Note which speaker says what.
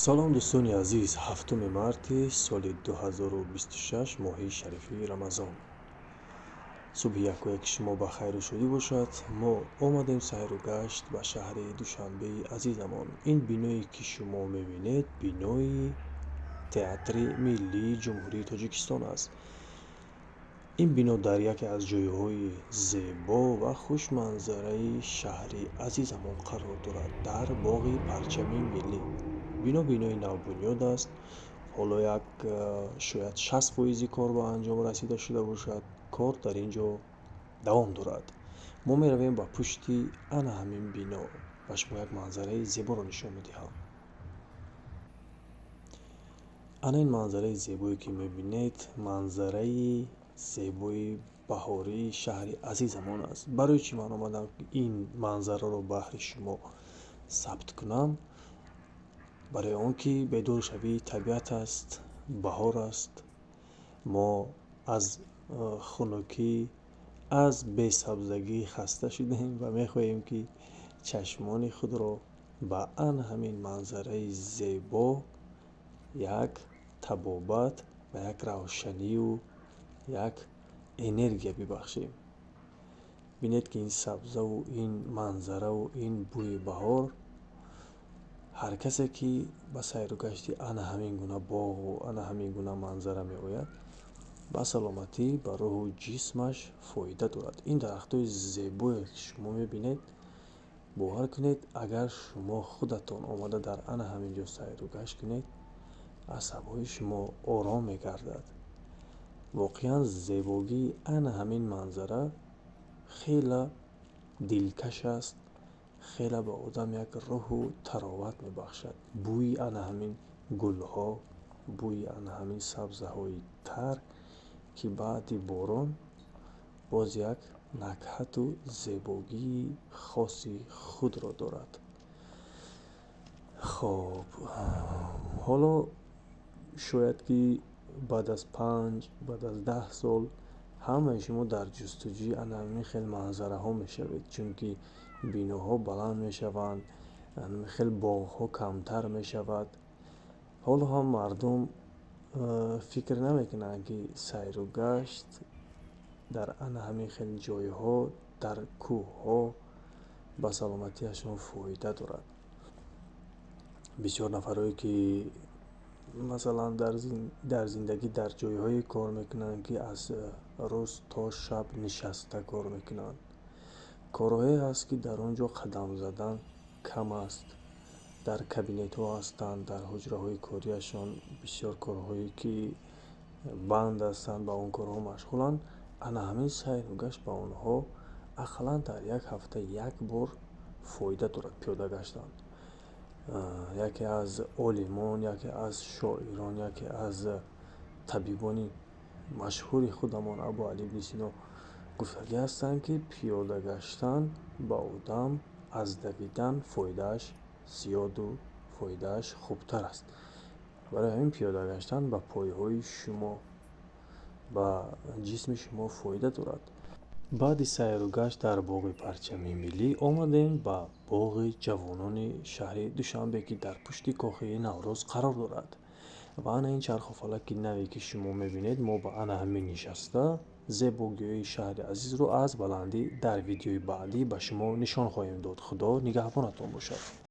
Speaker 1: салом дӯстони азиз, 7 марти соли 2026 моҳи шарифи рамазон. субҳи якояки шумо ба хайру шодӣ бошад. Мо омадем сайру гашт ба шаҳри Душанбеи азизамон. Ин биное ки шумо мебинед бинои театри миллии ҷумҳурии Тоҷикистон аст. ин бино дар яке аз ҷойҳои зебо ва хушманзараи шаҳри азизамон қарор дорад, дар боғи парчами миллӣ. бинои навбунёд аст. ҳоло шояд 60% кор ба анҷом расида шуда бошад. Кор дар ин ҷо давом дорад. Мо меравем ба пушти ана ҳамин бино ва шумо як манзараи зеборо нишон медиҳам. ана ин манзараи зебое ки мебинед, манзараи зебои баҳории шаҳри азизамон аст. Барои чӣ ман омадам ин манзараро баҳри шумо сабт кунам? барои он ки бедор шавии табиат аст, баҳор аст. мо аз хунукӣ, аз бесабзагӣ хаста шудаем ва мехоҳем ки чашмони худро ба ана ҳамин манзараи зебо як табобат ва як равшанию як энергия бибахшем. бинед ки ин сабзаву ин манзараву ин бӯи баҳор, ҳар касе ки ба сайру гашти ана ҳамин гуна боғу ана ҳамин гуна манзара меояд, ба саломатӣ, ба рӯҳу ҷисмаш фоида дорад. Ин дарахтҳои зебое ки шумо мебинед, бовар кунед, агар шумо худатон омада дар ана ҳамин ҷо сайру гашт кунед, асабҳои шумо ором мегардад. воқеан зебогии ана ҳамин манзара хела дилкаш аст, хела ба одам як рӯҳу тароват мебахшад. бӯи ана ҳамин гулҳо, бӯи ана ҳамин сабзаҳои тар ки баъди борон боз як накҳату зебогии хоси худро дорад. хоб ҳоло шояд ки баъд аз 5, баъд аз 10 сол ҳамаи шумо дар ҷустуҷӯи ана ҳамин хел манзараҳо мешавед, чунки биноҳо баланд мешаванд, хел боғҳо камтар мешавад. ҳоло ҳам мардум фикр намекунанд ки сайру гашт дар ана ҳамин хел ҷойҳо, дар кӯҳҳо ба саломатиашон фоида дорад. бисёр нафарое ки масалан дар зиндагӣ дар ҷойҳое кор мекунанд ки аз рӯз то шаб нишаста кор мекунанд. корҳое ҳаст ки дар он ҷо қадам задан кам аст. дар кабинетҳо ҳастанд, дар ҳуҷраҳои корияшон бисёр корҳое ки банд ҳастанд, ба он корҳо машғуланд. ана ҳамин сайру гашт ба онҳо ақаллан дар як ҳафта як бор фоида дорад. пиёда гаштан яке аз олимон, яке аз шоирон, яке аз табибони машҳури худамон Абу Али ибн Сино гуфтагӣ ҳастанд ки пиёда гаштан ба одам аз давидан фоидааш зиёду фоидааш хубтар аст. барои ҳамин пиёда гаштан ба пойҳои шумо, ба ҷисми шумо фоида дорад. баъди сайру гашт дар боғи парчами миллӣ омадем ба боғи ҷавонони шаҳри Душанбе, ки дар пушти кохии Наврӯз қарор дорад. ва ана ин чархуфалаки наве ки шумо мебинед, мо ба ана ҳамин нишаста зебогиҳои шаҳри азизро аз баландӣ дар видеои баъдӣ ба шумо нишон хоҳем дод. худо нигаҳбонатон бошад.